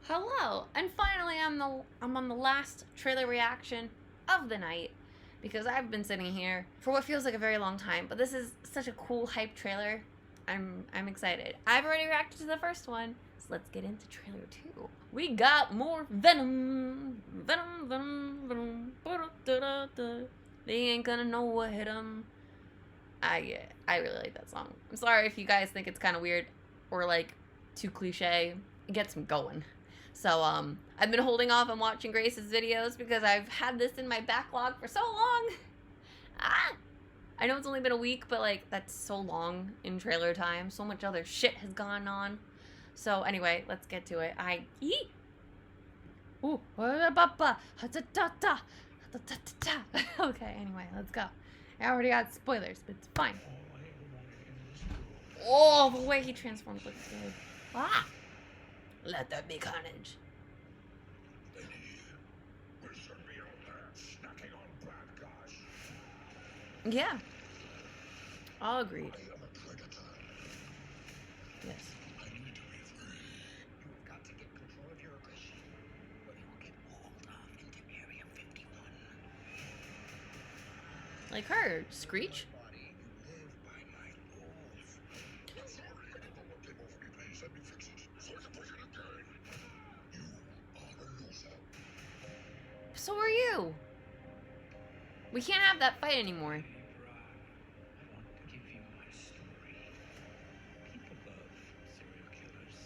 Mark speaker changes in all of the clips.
Speaker 1: Hello, and finally I'm on the last trailer reaction of the night because I've been sitting here for what feels like a very long time, but this is such a cool hype trailer. I'm excited. I've already reacted to the first one, so let's get into trailer 2. We got more Venom. Venom, Venom, Venom. Ba-da-da-da-da. They ain't gonna know what hit 'em. I really like that song. I'm sorry if you guys think it's kind of weird or like too cliche. It gets me going. So, I've been holding off on watching Grace's videos because I've had this in my backlog for so long. I know it's only been a week, but, like, that's so long in trailer time. So much other shit has gone on. So, anyway, let's get to it. Ooh. Okay, anyway, let's go. I already got spoilers, but it's fine. Oh, the way he transforms looks good. Let there be carnage. Yeah. All agreed. Yes.
Speaker 2: You've got to get control of your aggression, or they will get walled off into Area 51.
Speaker 1: Like her, Screech? So are you. We can't have that fight anymore.
Speaker 2: I want to give you my story. People love serial killers.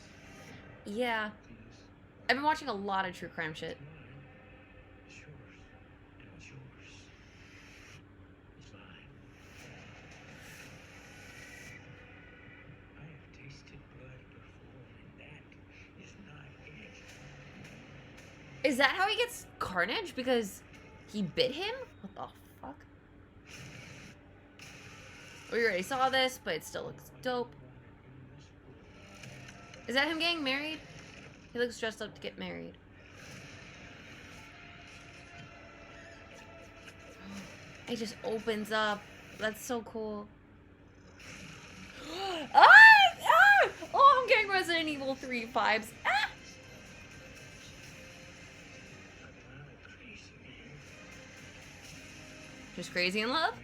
Speaker 1: Yeah. I've been watching a lot of true crime shit.
Speaker 2: It's yours. And what's yours is mine. I have tasted blood before, and that is not it.
Speaker 1: Is that how he gets Carnage? Because he bit him? What the fuck? We already saw this, but it still looks dope. Is that him getting married? He looks dressed up to get married. It just opens up. That's so cool. Oh, I'm getting Resident Evil 3 vibes. Just crazy in love?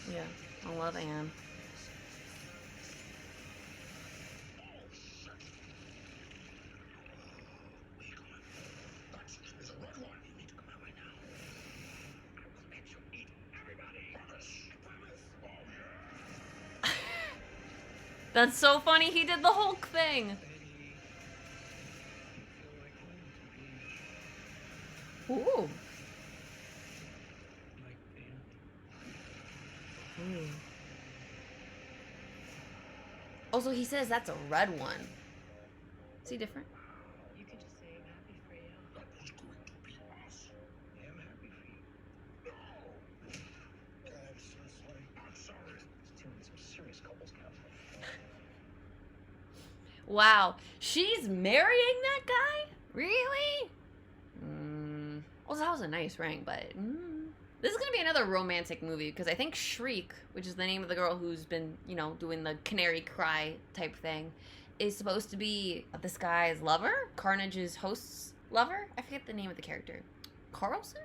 Speaker 1: Yeah, I love Anne. That's so funny, he did the Hulk thing. Ooh. Ooh. Also, he says that's a red one. Is he different?
Speaker 2: You could just say I'm happy for you. That was going to be us. Yeah, I'm happy for you. No. God, seriously. I'm sorry. It's doing some serious couples counseling.
Speaker 1: Wow. She's marrying that guy? Really? Also, that was a nice ring, but... This is going to be another romantic movie, because I think Shriek, which is the name of the girl who's been, you know, doing the canary cry type thing, is supposed to be this guy's lover? Carnage's host's lover? I forget the name of the character. Carlson?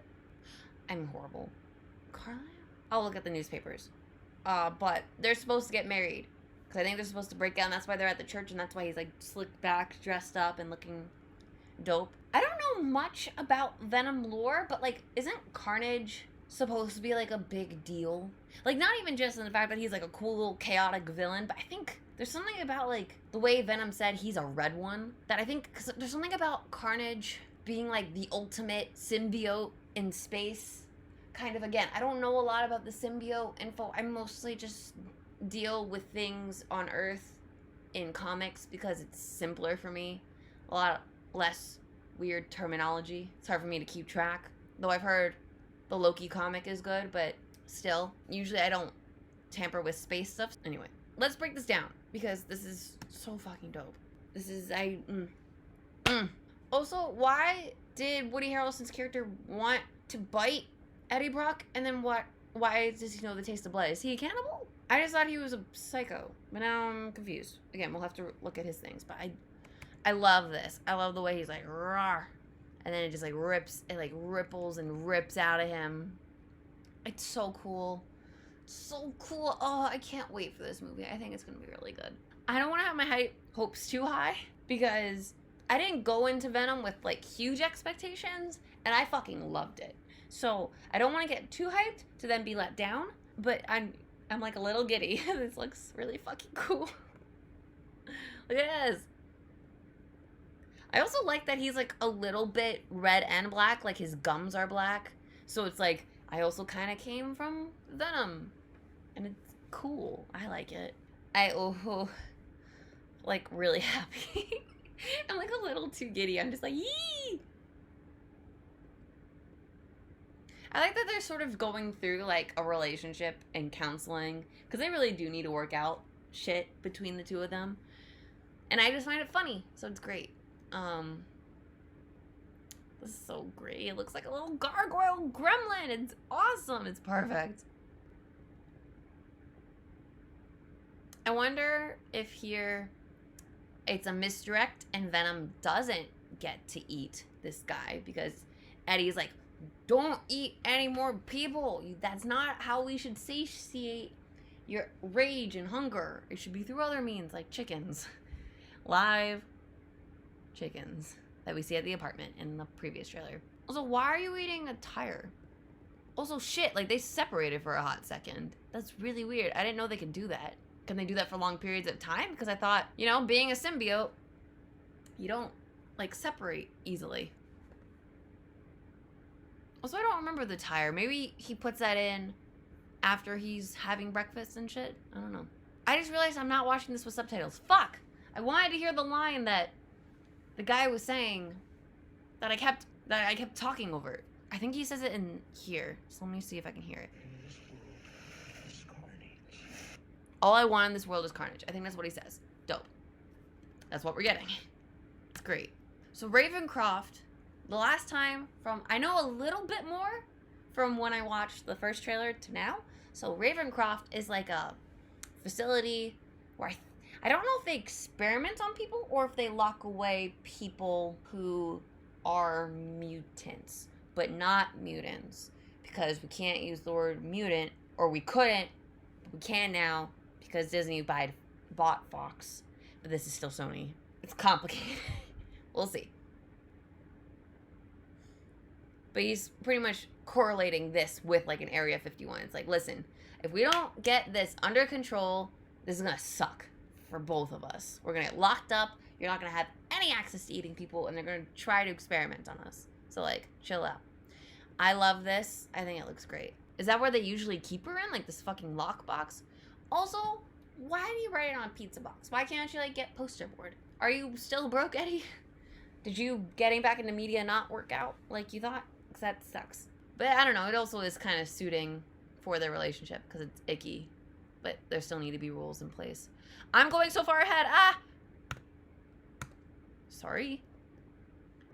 Speaker 1: I'm horrible. Carlisle? I'll look at the newspapers. But they're supposed to get married. Because I think they're supposed to break down. That's why they're at the church, and that's why he's, like, slicked back, dressed up, and looking dope. I don't know much about Venom lore, but, like, isn't Carnage supposed to be, like, a big deal? Like, not even just in the fact that he's, like, a cool little chaotic villain, but I think there's something about, like, the way Venom said he's a red one, that I think, because there's something about Carnage being, like, the ultimate symbiote in space. Kind of, again, I don't know a lot about the symbiote info. I mostly just deal with things on Earth in comics because it's simpler for me. A lot less weird terminology. It's hard for me to keep track. Though I've heard the Loki comic is good, but still, usually I don't tamper with space stuff. Anyway, let's break this down because this is so fucking dope. This is, Also, why did Woody Harrelson's character want to bite Eddie Brock, and then why does he know the taste of blood? Is he a cannibal? I just thought he was a psycho, but now I'm confused. Again, we'll have to look at his things, but I love this. I love the way he's like, rawr. And then it just like rips, it like ripples and rips out of him. It's so cool. So cool. Oh, I can't wait for this movie. I think it's going to be really good. I don't want to have my hopes too high because I didn't go into Venom with like huge expectations and I fucking loved it. So I don't want to get too hyped to then be let down, but I'm like a little giddy. This looks really fucking cool. Look at this. I also like that he's like a little bit red and black, like his gums are black. So it's like, I also kind of came from Venom. And it's cool. I like it. Like really happy. I'm like a little too giddy. I'm just like, yee! I like that they're sort of going through like a relationship and counseling. Because they really do need to work out shit between the two of them. And I just find it funny. So it's great. This is so great. It looks like a little gargoyle gremlin. It's awesome. It's perfect. I wonder if here it's a misdirect and Venom doesn't get to eat this guy because Eddie's like, don't eat any more people. That's not how we should satiate your rage and hunger. It should be through other means like chickens. Live chickens that we see at the apartment in the previous trailer. Also, why are you eating a tire? Also, shit, like they separated for a hot second. That's really weird. I didn't know they could do that. Can they do that for long periods of time? Because I thought, you know, being a symbiote, you don't like separate easily. Also, I don't remember the tire. Maybe he puts that in after he's having breakfast and shit. I don't know. I just realized I'm not watching this with subtitles. Fuck! I wanted to hear the line that the guy was saying that I kept talking over. I think he says it in here. So let me see if I can hear it.
Speaker 2: In this world is carnage.
Speaker 1: All I want in this world is carnage. I think that's what he says. Dope. That's what we're getting. It's great. So Ravencroft, the last time I know a little bit more from when I watched the first trailer to now. So Ravencroft is like a facility where I don't know if they experiment on people or if they lock away people who are mutants, but not mutants, because we can't use the word mutant, or we couldn't, but we can now because Disney bought Fox, but this is still Sony. It's complicated. We'll see. But he's pretty much correlating this with like an Area 51. It's like, listen, if we don't get this under control, this is gonna suck for both of us. We're gonna get locked up. You're not gonna have any access to eating people, and they're gonna try to experiment on us. So like, chill out. I love this. I think it looks great. Is that where they usually keep her in? Like this fucking lockbox? Also, why do you write it on a pizza box? Why can't you like get poster board? Are you still broke, Eddie? Did you getting back into media not work out like you thought? Because that sucks. But I don't know. It also is kind of suiting for their relationship because it's icky. But there still need to be rules in place. I'm going so far ahead. Ah! Sorry.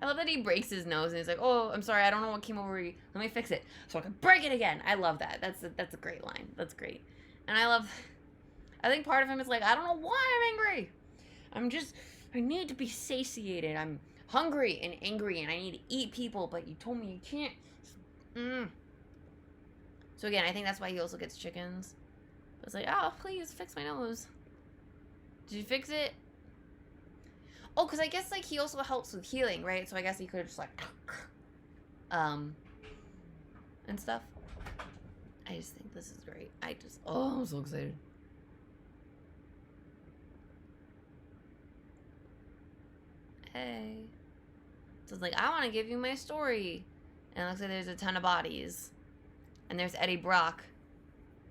Speaker 1: I love that he breaks his nose and he's like, oh, I'm sorry. I don't know what came over you. Let me fix it so I can break it again. I love that. That's a great line. That's great. And I think part of him is like, I don't know why I'm angry. I need to be satiated. I'm hungry and angry and I need to eat people, but you told me you can't. So again, I think that's why he also gets chickens. It's like, oh, please fix my nose. Did you fix it? Oh, because I guess like he also helps with healing, right? So I guess he could have just like and stuff. I just think this is great. I'm so excited. Hey. So it's like, I want to give you my story. And it looks like there's a ton of bodies. And there's Eddie Brock.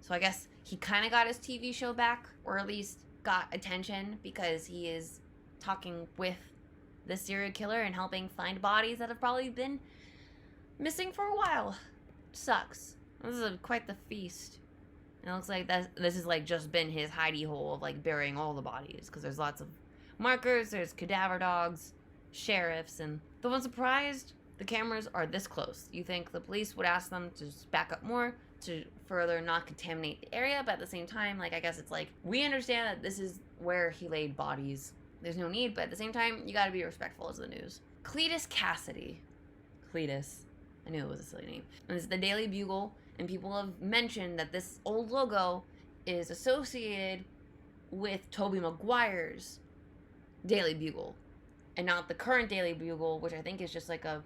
Speaker 1: So I guess he kind of got his TV show back, or at least got attention because he is talking with the serial killer and helping find bodies that have probably been missing for a while. Sucks. This is quite the feast. And it looks like this has like just been his hidey hole of like burying all the bodies, because there's lots of markers, there's cadaver dogs, sheriffs, and the one surprised the cameras are this close. You think the police would ask them to just back up more to further not contaminate the area, but at the same time, like, I guess it's like, we understand that this is where he laid bodies There's no need, but at the same time, you gotta be respectful as the news. Cletus Cassidy. Cletus. I knew it was a silly name. And it's the Daily Bugle, and people have mentioned that this old logo is associated with Tobey Maguire's Daily Bugle, and not the current Daily Bugle, which I think is just like a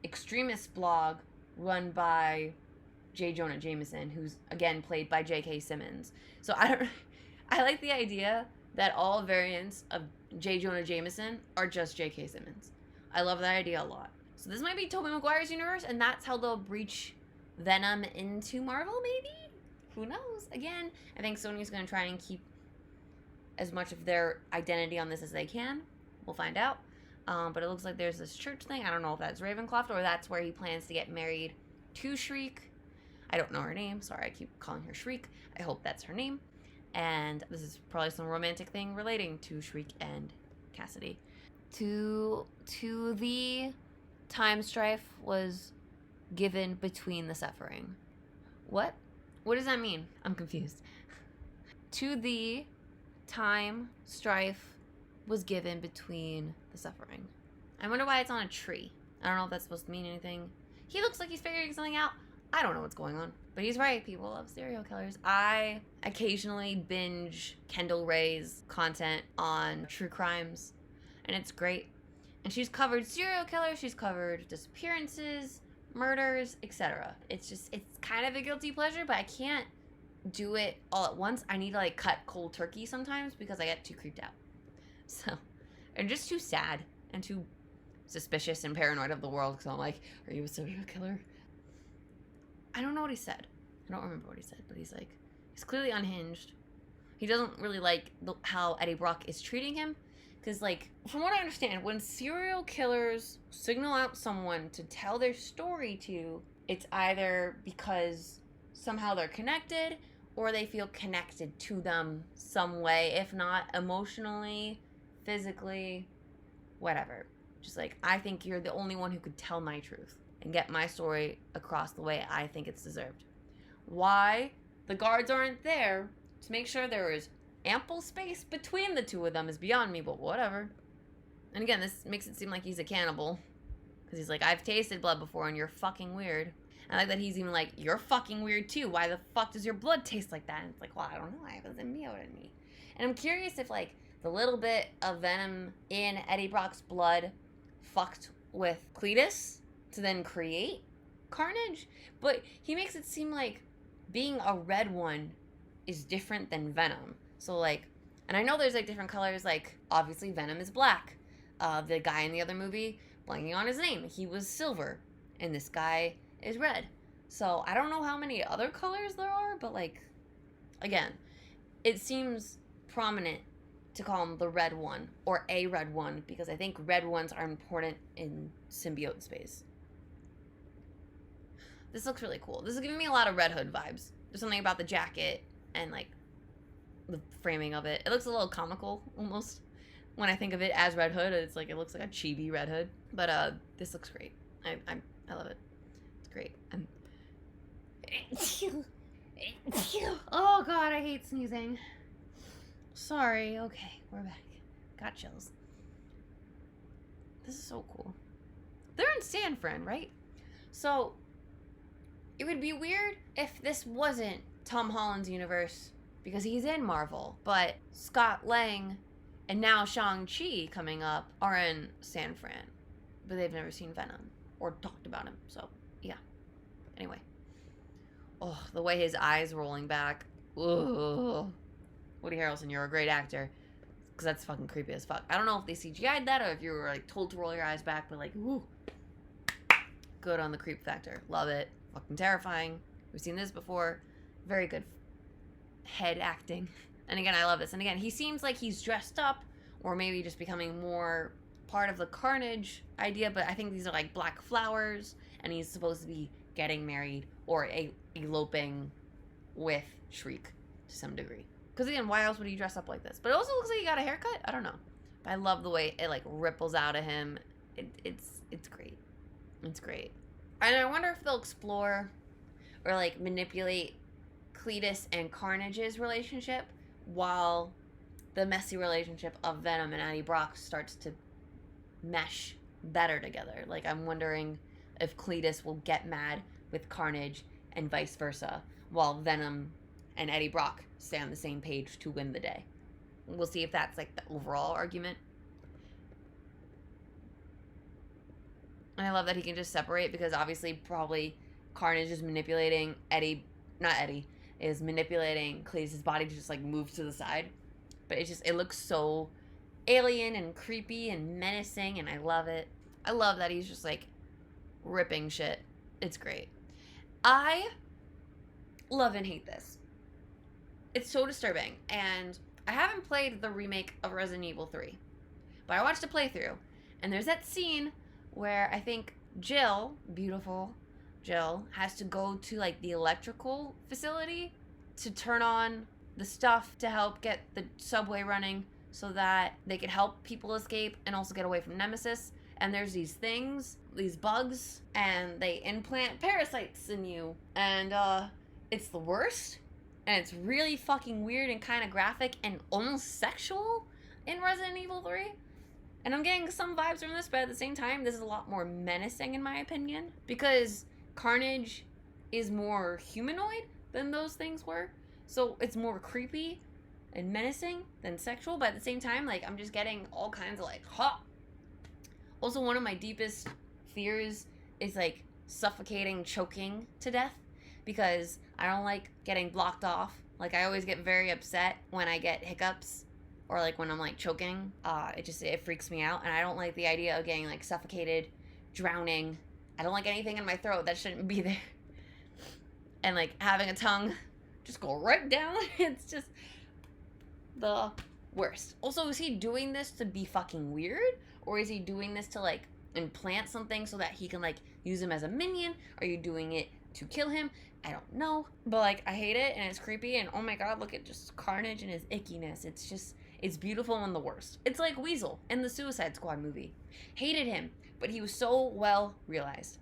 Speaker 1: extremist blog run by J. Jonah Jameson, who's again played by J.K. Simmons. So I like the idea that all variants of J. Jonah Jameson are just J.K. Simmons. I love that idea a lot. So this might be Tobey Maguire's universe, and that's how they'll breach Venom into Marvel, maybe? Who knows? Again, I think Sony's going to try and keep as much of their identity on this as they can. We'll find out. But it looks like there's this church thing. I don't know if that's Ravencroft or that's where he plans to get married to Shriek. I don't know her name. Sorry, I keep calling her Shriek. I hope that's her name. And this is probably some romantic thing relating to Shriek and Cassidy. To the time strife was given between the suffering. What? What does that mean? I'm confused. To the time strife was given between the suffering. I wonder why it's on a tree. I don't know if that's supposed to mean anything. He looks like he's figuring something out. I don't know what's going on. But he's right. People love serial killers. I occasionally binge Kendall Rae's content on true crimes, and it's great. And she's covered serial killers, she's covered disappearances, murders, etc. It's kind of a guilty pleasure, but I can't do it all at once. I need to like cut cold turkey sometimes because I get too creeped out. So, I'm just too sad and too suspicious and paranoid of the world because I'm like, are you a serial killer? I don't know what he said. I don't remember what he said, but he's clearly unhinged. He doesn't really like how Eddie Brock is treating him. Because, like, from what I understand, when serial killers signal out someone to tell their story to, it's either because somehow they're connected or they feel connected to them some way, if not emotionally, physically, whatever. Just like, I think you're the only one who could tell my truth and get my story across the way I think it's deserved. Why the guards aren't there to make sure there is ample space between the two of them is beyond me, but whatever. And again, this makes it seem like he's a cannibal. Because he's like, I've tasted blood before and you're fucking weird. And I like that he's even like, you're fucking weird too. Why the fuck does your blood taste like that? And it's like, well, I don't know. I have a symbiote in me. And I'm curious if like the little bit of venom in Eddie Brock's blood fucked with Cletus to then create Carnage. But he makes it seem like being a red one is different than Venom. So, like, and I know there's, like, different colors. Like, obviously, Venom is black. The guy in the other movie, blanking on his name, he was silver. And this guy is red. So, I don't know how many other colors there are. But, like, again, it seems prominent to call him the red one. Or a red one. Because I think red ones are important in symbiote space. This looks really cool. This is giving me a lot of Red Hood vibes. There's something about the jacket and, like, the framing of it. It looks a little comical almost when I think of it as Red Hood. It's like it looks like a chibi Red Hood, but this looks great. I love it. It's great. Oh god, I hate sneezing. Sorry. Okay, we're back. Got chills. This is so cool. They're in San Fran, right? So it would be weird if this wasn't Tom Holland's universe, because he's in Marvel, but Scott Lang and now Shang-Chi coming up are in San Fran, but they've never seen Venom or talked about him, so yeah. Anyway. Oh, the way his eyes rolling back. Ugh. Woody Harrelson, you're a great actor, because that's fucking creepy as fuck. I don't know if they CGI'd that or if you were like told to roll your eyes back, but like, ooh. Good on the creep factor. Love it. Fucking terrifying. We've seen this before. Very good head acting. And again, I love this. And again, he seems like he's dressed up or maybe just becoming more part of the Carnage idea, but I think these are like black flowers and he's supposed to be getting married or eloping with Shriek to some degree. Because again, why else would he dress up like this? But it also looks like he got a haircut. I don't know. But I love the way it like ripples out of him. It's great. It's great. And I wonder if they'll explore or like manipulate Cletus and Carnage's relationship while the messy relationship of Venom and Eddie Brock starts to mesh better together. Like, I'm wondering if Cletus will get mad with Carnage and vice versa, while Venom and Eddie Brock stay on the same page to win the day. We'll see if that's like the overall argument. And I love that he can just separate, because obviously probably Carnage is manipulating is manipulating Cletus' body to just like move to the side. But it looks so alien and creepy and menacing, and I love it. I love that he's just like ripping shit. It's great. I love and hate this. It's so disturbing, and I haven't played the remake of Resident Evil 3, but I watched a playthrough, and there's that scene where I think Jill, beautiful Jill, has to go to like the electrical facility to turn on the stuff to help get the subway running so that they could help people escape and also get away from Nemesis. And there's these things, these bugs, and they implant parasites in you. And it's the worst. And it's really fucking weird and kind of graphic and almost sexual in Resident Evil 3. And I'm getting some vibes from this, but at the same time, this is a lot more menacing in my opinion. Because Carnage is more humanoid than those things were. So it's more creepy and menacing than sexual, but at the same time, like, I'm just getting all kinds of like, ha! Also, one of my deepest fears is like suffocating, choking to death, because I don't like getting blocked off. Like, I always get very upset when I get hiccups or like when I'm like choking. It freaks me out, and I don't like the idea of getting like suffocated, drowning. I don't like anything in my throat that shouldn't be there. And like having a tongue just go right down. It's just the worst. Also, is he doing this to be fucking weird? Or is he doing this to like implant something so that he can like use him as a minion? Are you doing it to kill him? I don't know. But like, I hate it, and it's creepy, and oh my god, look at just Carnage and his ickiness. It's beautiful and the worst. It's like Weasel in the Suicide Squad movie. Hated him, but he was so well realized.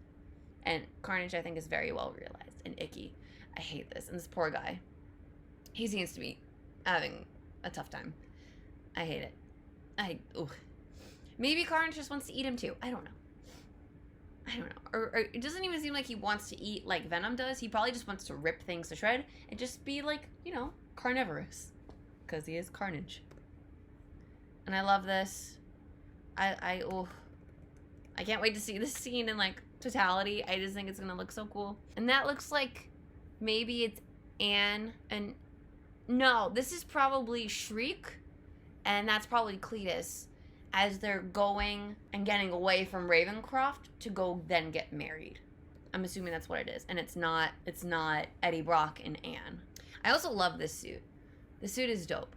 Speaker 1: And Carnage, I think, is very well realized and icky. I hate this. And this poor guy, he seems to be having a tough time. I hate it. Maybe Carnage just wants to eat him too. I don't know. Or it doesn't even seem like he wants to eat like Venom does. He probably just wants to rip things to shred and just be like, carnivorous. Because he is Carnage. And I love this. I can't wait to see this scene in like totality. I just think it's gonna look so cool. And that looks like maybe it's Anne, and no, this is probably Shriek, and that's probably Cletus, as they're going and getting away from Ravencroft to go then get married. I'm assuming that's what it is, and it's not Eddie Brock and Anne. I also love this suit. The suit is dope.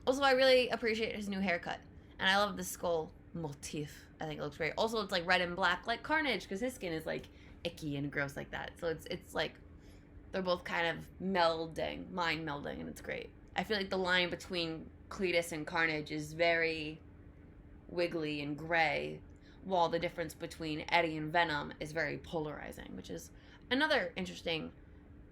Speaker 1: Also, I really appreciate his new haircut, and I love the skull motif. I think it looks great. Also, it's like red and black like Carnage, because his skin is like icky and gross like that. So it's like they're both kind of mind melding, and it's great. I feel like the line between Cletus and Carnage is very wiggly and gray, while the difference between Eddie and Venom is very polarizing, which is another interesting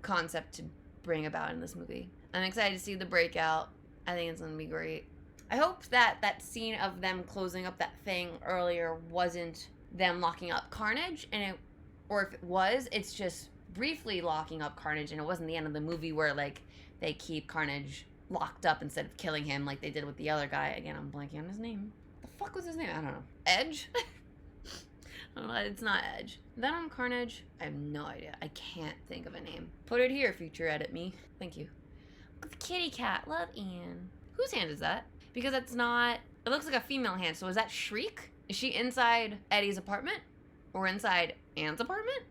Speaker 1: concept to bring about in this movie. I'm excited to see the breakout. I think it's going to be great. I hope that scene of them closing up that thing earlier wasn't them locking up Carnage, or if it was, it's just briefly locking up Carnage, and it wasn't the end of the movie where like they keep Carnage locked up instead of killing him like they did with the other guy. Again, I'm blanking on his name. The fuck was his name? I don't know. Edge? I don't know. It's not Edge. Venom, Carnage? I have no idea. I can't think of a name. Put it here, future edit me. Thank you. Look at the kitty cat. Love Anne. Whose hand is that? Because it's not... It looks like a female hand, so is that Shriek? Is she inside Eddie's apartment? Or inside Anne's apartment?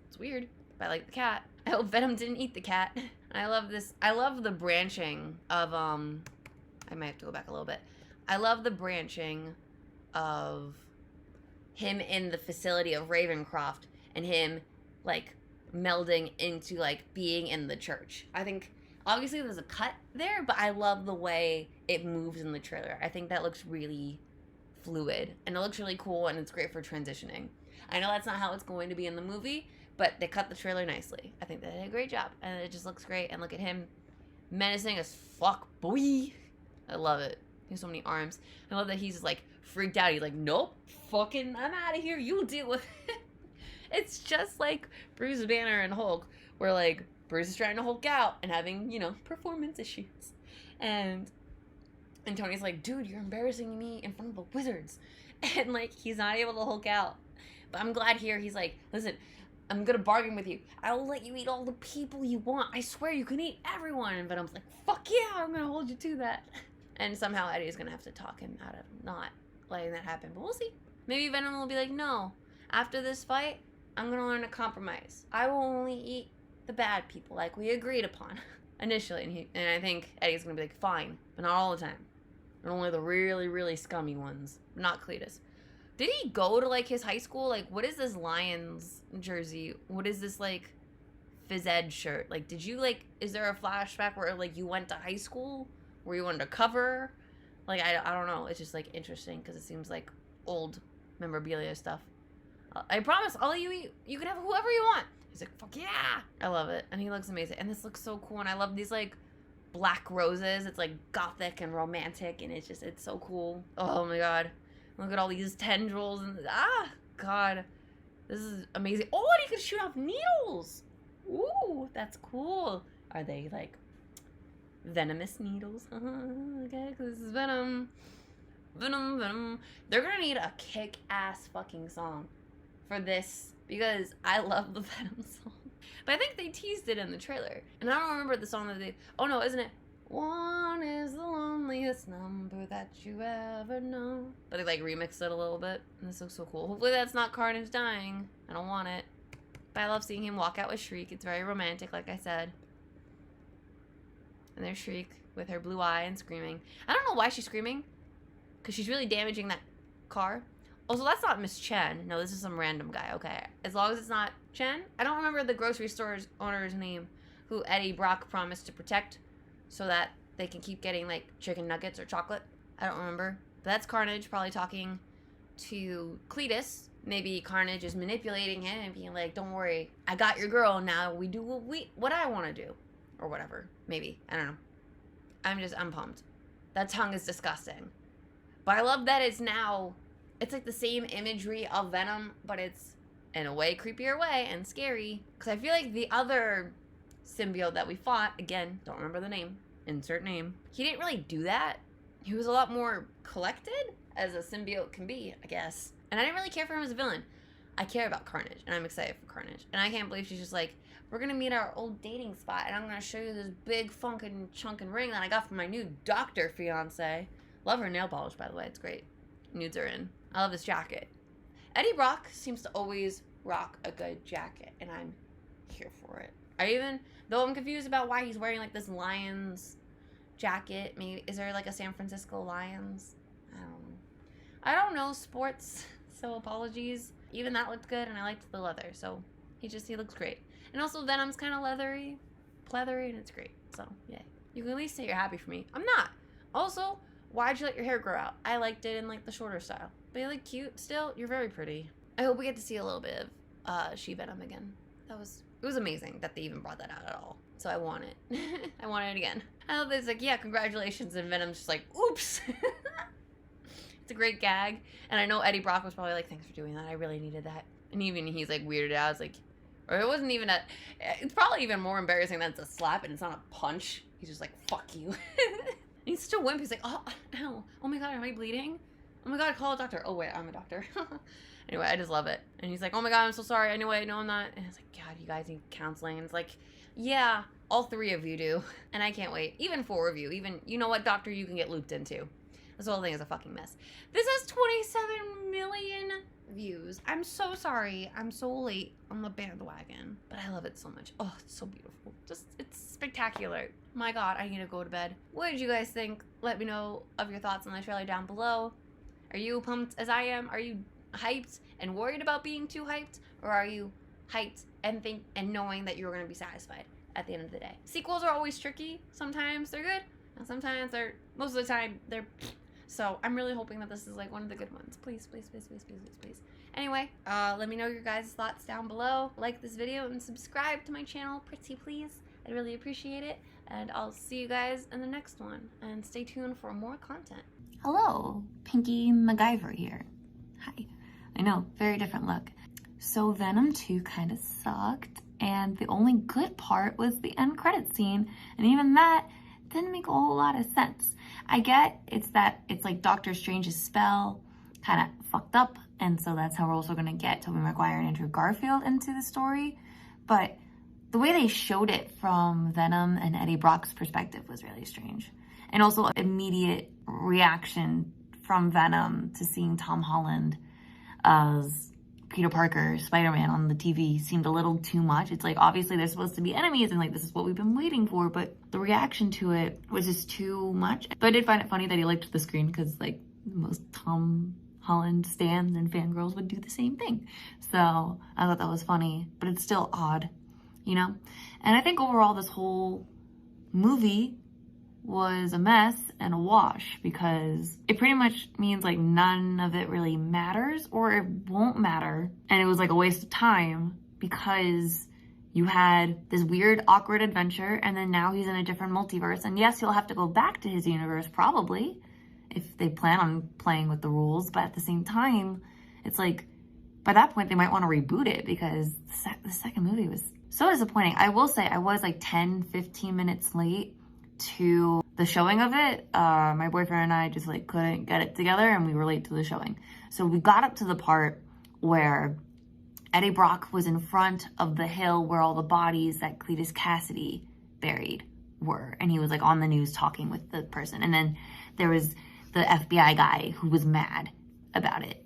Speaker 1: It's weird. But I like the cat. I hope Venom didn't eat the cat. And I love this. I love the branching of, I might have to go back a little bit. I love the branching of him in the facility of Ravencroft and him, like, melding into, like, being in the church. I think, obviously there's a cut there, but I love the way it moves in the trailer. I think that looks really fluid, and it looks really cool, and it's great for transitioning. I know that's not how it's going to be in the movie, but they cut the trailer nicely. I think they did a great job, and it just looks great. And look at him, menacing as fuck, boy. I love it. He has so many arms. I love that he's like freaked out. He's like, nope, fucking, I'm out of here. You deal with it. It's just like Bruce Banner and Hulk, where like Bruce is trying to Hulk out and having, you know, performance issues. And Tony's like, dude, you're embarrassing me in front of the wizards. And like, he's not able to Hulk out. But I'm glad here he's like, listen, I'm gonna bargain with you. I will let you eat all the people you want. I swear you can eat everyone. And Venom's like, fuck yeah, I'm gonna hold you to that. And somehow Eddie's gonna have to talk him out of not letting that happen. But we'll see. Maybe Venom will be like, no, after this fight, I'm gonna learn to compromise. I will only eat the bad people like we agreed upon initially. And I think Eddie's gonna be like, fine, but not all the time. And only the really, really scummy ones. Not Cletus. Did he go to, like, his high school? Like, what is this Lions jersey? What is this, like, phys ed shirt? Like, did you, like, is there a flashback where, like, you went to high school? Were you undercover? Like, I don't know. It's just, like, interesting because it seems like old memorabilia stuff. I promise, I'll let you eat. You can have whoever you want. He's like, fuck yeah. I love it. And he looks amazing. And this looks so cool. And I love these, like, black roses. It's like gothic and romantic, and it's so cool. Oh my god, look at all these tendrils and god, this is amazing. Oh, and he can shoot off needles. Ooh, that's cool. Are they like venomous needles? Okay, because this is Venom. They're gonna need a kick-ass fucking song for this because I love the Venom song. But I think they teased it in the trailer. And I don't remember the song that they... Oh, no, isn't it? One is the loneliest number that you ever know. But they, like, remixed it a little bit. And this looks so cool. Hopefully that's not Carnage dying. I don't want it. But I love seeing him walk out with Shriek. It's very romantic, like I said. And there's Shriek with her blue eye and screaming. I don't know why she's screaming. Because she's really damaging that car. Also, that's not Miss Chen. No, this is some random guy. Okay. As long as it's not Chen. I don't remember the grocery store's owner's name who Eddie Brock promised to protect so that they can keep getting, like, chicken nuggets or chocolate. I don't remember. But that's Carnage probably talking to Cletus. Maybe Carnage is manipulating him and being like, don't worry, I got your girl. Now we do what I want to do. Or whatever. Maybe. I don't know. I'm pumped. That tongue is disgusting. But I love that it's now... It's like the same imagery of Venom, but it's in a way creepier way and scary. Because I feel like the other symbiote that we fought, again, don't remember the name, insert name, he didn't really do that. He was a lot more collected, as a symbiote can be, I guess. And I didn't really care for him as a villain. I care about Carnage, and I'm excited for Carnage. And I can't believe she's just like, we're going to meet our old dating spot, and I'm going to show you this big funkin' chunkin' ring that I got from my new doctor fiance. Love her nail polish, by the way. It's great. Nudes are in. I love this jacket. Eddie Brock seems to always rock a good jacket, and I'm here for it. Though I'm confused about why he's wearing, like, this Lions jacket. Maybe, is there, like, a San Francisco Lions? I don't know sports, so apologies. Even that looked good, and I liked the leather, so he looks great. And also, Venom's kind of leathery, and it's great. So, yeah. You can at least say you're happy for me. I'm not. Also, why'd you let your hair grow out? I liked it in, like, the shorter style. But you look cute still. You're very pretty. I hope we get to see a little bit of She-Venom again. It was amazing that they even brought that out at all. So I want it. I want it again. I love this, like, yeah, congratulations. And Venom's just like, oops. It's a great gag. And I know Eddie Brock was probably like, thanks for doing that. I really needed that. And even he's, like, weirded out. It's like, or it wasn't even it's probably even more embarrassing than it's a slap and it's not a punch. He's just like, fuck you. He's such a wimp. He's like, oh, ow. Oh my god, am I bleeding? Oh my god, call a doctor. Oh wait, I'm a doctor. Anyway, I just love it. And he's like, oh my god, I'm so sorry. Anyway, no, I'm not. And it's like, God, you guys need counseling. And it's like, yeah, all three of you do. And I can't wait. Even four of you. Even, you know what doctor you can get looped into. This whole thing is a fucking mess. This has 27 million views. I'm so sorry. I'm so late on the bandwagon. But I love it so much. Oh, it's so beautiful. It's spectacular. My god, I need to go to bed. What did you guys think? Let me know of your thoughts on the trailer down below. Are you pumped as I am? Are you hyped and worried about being too hyped? Or are you hyped and knowing that you're going to be satisfied at the end of the day? Sequels are always tricky. Sometimes they're good. And sometimes most of the time, they're... So I'm really hoping that this is like one of the good ones. Please, please, please, please, please, please, please. Anyway, let me know your guys' thoughts down below. Like this video and subscribe to my channel, pretty please. I'd really appreciate it. And I'll see you guys in the next one. And stay tuned for more content.
Speaker 3: Hello, Pinky MacGyver here. Hi. I know, very different look. So Venom 2 kind of sucked, and the only good part was the end credit scene, and even that didn't make a whole lot of sense. I get it's like Doctor Strange's spell kind of fucked up, and so that's how we're also gonna get Tobey Maguire and Andrew Garfield into the story, but the way they showed it from Venom and Eddie Brock's perspective was really strange. And also immediate reaction from Venom to seeing Tom Holland as Peter Parker, Spider-Man on the TV seemed a little too much. It's like, obviously they're supposed to be enemies and like, this is what we've been waiting for, but the reaction to it was just too much. But I did find it funny that he liked the screen because like most Tom Holland stans and fangirls would do the same thing. So I thought that was funny, but it's still odd, you know? And I think overall this whole movie was a mess and a wash because it pretty much means like none of it really matters or it won't matter. And it was like a waste of time because you had this weird, awkward adventure and then now he's in a different multiverse. And yes, he'll have to go back to his universe probably if they plan on playing with the rules. But at the same time, it's like by that point, they might want to reboot it because the second movie was so disappointing. I will say I was like 10, 15 minutes late to the showing of it. My boyfriend and I just like couldn't get it together and we were late to the showing. So we got up to the part where Eddie Brock was in front of the hill where all the bodies that Cletus Cassidy buried were. And he was like on the news talking with the person. And then there was the FBI guy who was mad about it.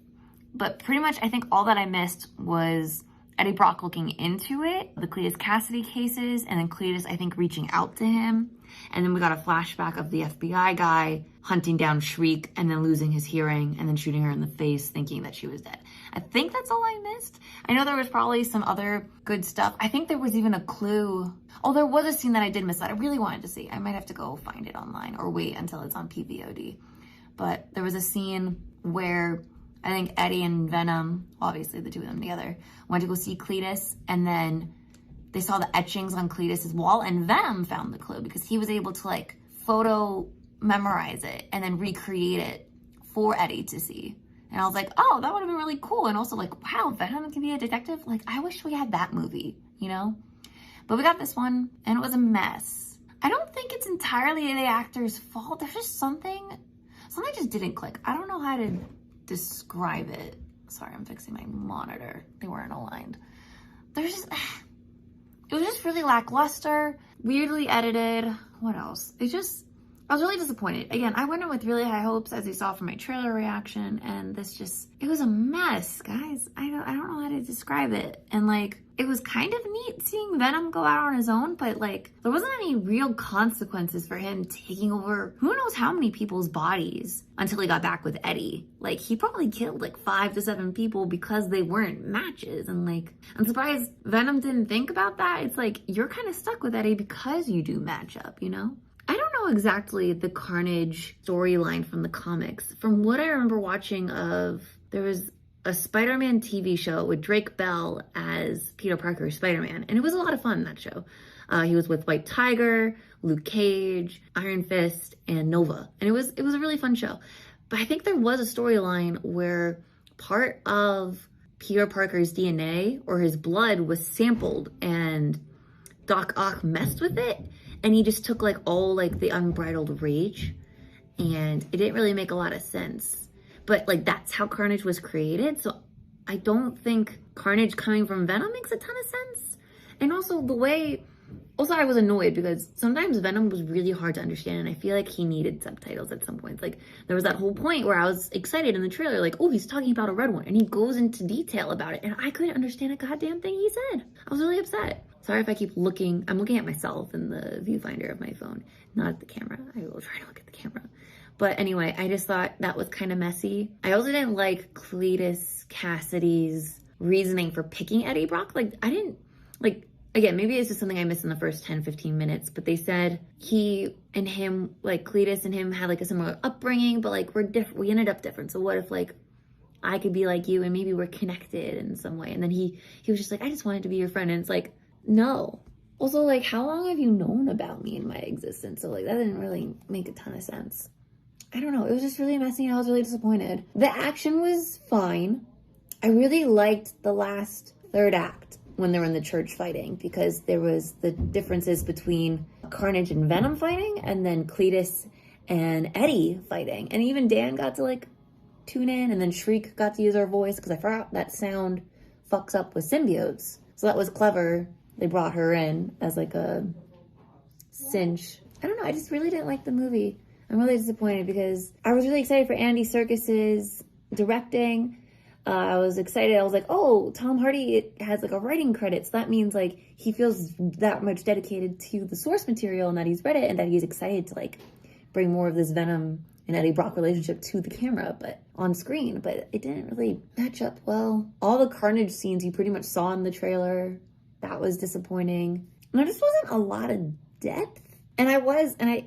Speaker 3: But pretty much I think all that I missed was Eddie Brock looking into it, the Cletus Cassidy cases, and then Cletus, I think, reaching out to him. And then we got a flashback of the FBI guy hunting down Shriek and then losing his hearing and then shooting her in the face thinking that she was dead. I think that's all I missed. I know there was probably some other good stuff. I think there was even a clue. Oh, there was a scene that I did miss that I really wanted to see. I might have to go find it online or wait until it's on PVOD. But there was a scene where I think Eddie and Venom, obviously the two of them together, went to go see Cletus, and then they saw the etchings on Cletus's wall, and Venom found the clue because he was able to like photo memorize it and then recreate it for Eddie to see. And I was like, oh, that would have been really cool. And also like, wow, Venom can be a detective. Like, I wish we had that movie, you know? But we got this one, and it was a mess. I don't think it's entirely the actor's fault. There's just something just didn't click. I don't know how to describe it. Sorry, I'm fixing my monitor. They weren't aligned. It was just really lackluster, weirdly edited. What else? I was really disappointed. Again, I went in with really high hopes as you saw from my trailer reaction, and it was a mess, guys. I don't know how to describe it. And like, it was kind of neat seeing Venom go out on his own, but like, there wasn't any real consequences for him taking over who knows how many people's bodies until he got back with Eddie. Like, he probably killed like 5 to 7 people because they weren't matches. And like, I'm surprised Venom didn't think about that. It's like, you're kind of stuck with Eddie because you do match up, you know? I don't know exactly the Carnage storyline from the comics. From what I remember watching there was a Spider-Man TV show with Drake Bell as Peter Parker's Spider-Man. And it was a lot of fun, that show. He was with White Tiger, Luke Cage, Iron Fist, and Nova. And it was a really fun show. But I think there was a storyline where part of Peter Parker's DNA or his blood was sampled and Doc Ock messed with it. And he just took like all like the unbridled rage, and it didn't really make a lot of sense. But like, that's how Carnage was created. So I don't think Carnage coming from Venom makes a ton of sense. And also I was annoyed because sometimes Venom was really hard to understand, and I feel like he needed subtitles at some points. Like, there was that whole point where I was excited in the trailer, like, oh, he's talking about a red one, and he goes into detail about it, and I couldn't understand a goddamn thing he said. I was really upset. Sorry if I keep looking. I'm looking at myself in the viewfinder of my phone, not at the camera. I will try to look at the camera. But anyway, I just thought that was kind of messy. I also didn't like Cletus Cassidy's reasoning for picking Eddie Brock. Like, I didn't, like, again, maybe it's just something I missed in the first 10, 15 minutes, but they said he and him, like, Cletus and him had like a similar upbringing, but like, we're different. We ended up different. So what if like I could be like you and maybe we're connected in some way? And then he was just like, I just wanted to be your friend. And it's like, no, Also, like, how long have you known about me in my existence? So, like, that didn't really make a ton of sense. I don't know. It was just really messy and I was really disappointed. The action was fine. I really liked the last third act when they were in the church fighting, because there was the differences between Carnage and Venom fighting and then Cletus and Eddie fighting. And even Dan got to, like, tune in, and then Shriek got to use her voice, because I forgot that sound fucks up with symbiotes. So that was clever. They brought her in as, like, a cinch. I don't know. I just really didn't like the movie. I'm really disappointed because I was really excited for Andy Serkis's directing. I was excited. I was like, oh, Tom Hardy has like a writing credit. So that means like he feels that much dedicated to the source material and that he's read it and that he's excited to like bring more of this Venom and Eddie Brock relationship to the camera, but on screen. But it didn't really match up well. All the Carnage scenes you pretty much saw in the trailer. That was disappointing. And there just wasn't a lot of depth. And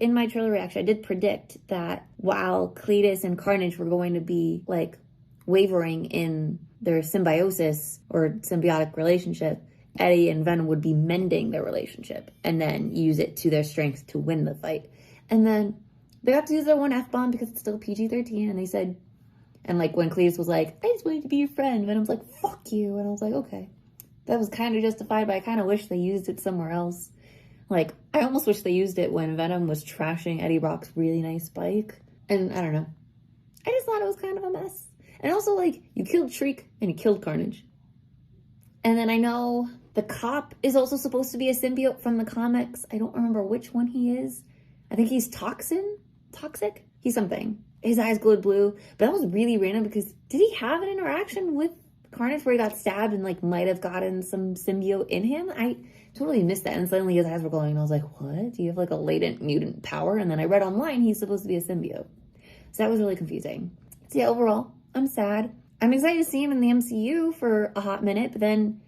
Speaker 3: in my trailer reaction, I did predict that while Cletus and Carnage were going to be like wavering in their symbiosis or symbiotic relationship, Eddie and Venom would be mending their relationship and then use it to their strength to win the fight. And then they got to use their one F-bomb because it's still PG-13, and they said, and like when Cletus was like, I just wanted to be your friend, Venom's like, fuck you. And I was like, okay. That was kind of justified, but I kind of wish they used it somewhere else. Like, I almost wish they used it when Venom was trashing Eddie Brock's really nice bike. And I don't know. I just thought it was kind of a mess. And also, like, you killed Shriek and you killed Carnage. And then I know the cop is also supposed to be a symbiote from the comics. I don't remember which one he is. I think he's toxic? He's something. His eyes glowed blue. But that was really random because did he have an interaction with Carnage where he got stabbed and, like, might have gotten some symbiote in him? I totally missed that. And suddenly his eyes were glowing and I was like, what? Do you have, like, a latent mutant power? And then I read online he's supposed to be a symbiote. So that was really confusing. So yeah, overall, I'm sad. I'm excited to see him in the MCU for a hot minute, but then,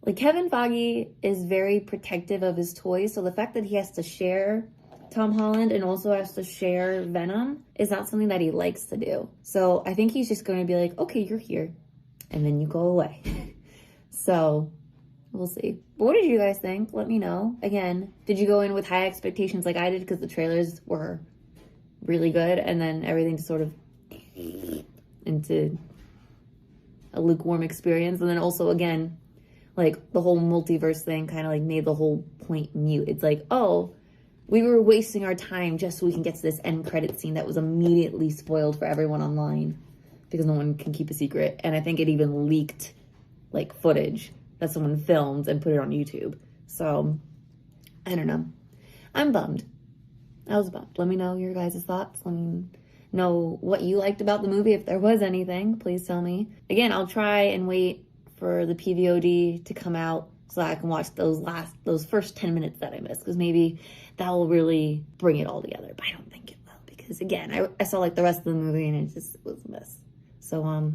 Speaker 3: like, Kevin Feige is very protective of his toys, so the fact that he has to share Tom Holland and also has to share Venom is not something that he likes to do. So I think he's just going to be like, okay, you're here, and then you go away. So we'll see. But what did you guys think? Let me know. Again, did you go in with high expectations like I did because the trailers were really good, and then everything just sort of into a lukewarm experience? And then also, again, like, the whole multiverse thing kind of, like, made the whole point mute. It's like, oh, we were wasting our time just so we can get to this end credit scene that was immediately spoiled for everyone online because no one can keep a secret. And I think it even leaked, like, footage that someone filmed and put it on YouTube. So, I don't know. I'm bummed. I was bummed. Let me know your guys' thoughts. Let me know what you liked about the movie. If there was anything, please tell me. Again, I'll try and wait for the PVOD to come out so that I can watch those first 10 minutes that I missed, because maybe that will really bring it all together. But I don't think it will, because again, I saw like the rest of the movie and it was a mess. So I'll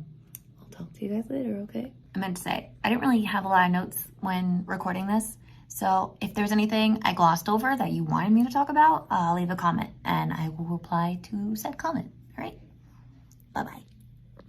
Speaker 3: talk to you guys later, okay?
Speaker 4: I meant to say, I didn't really have a lot of notes when recording this. So if there's anything I glossed over that you wanted me to talk about, leave a comment and I will reply to said comment. All right? Bye-bye.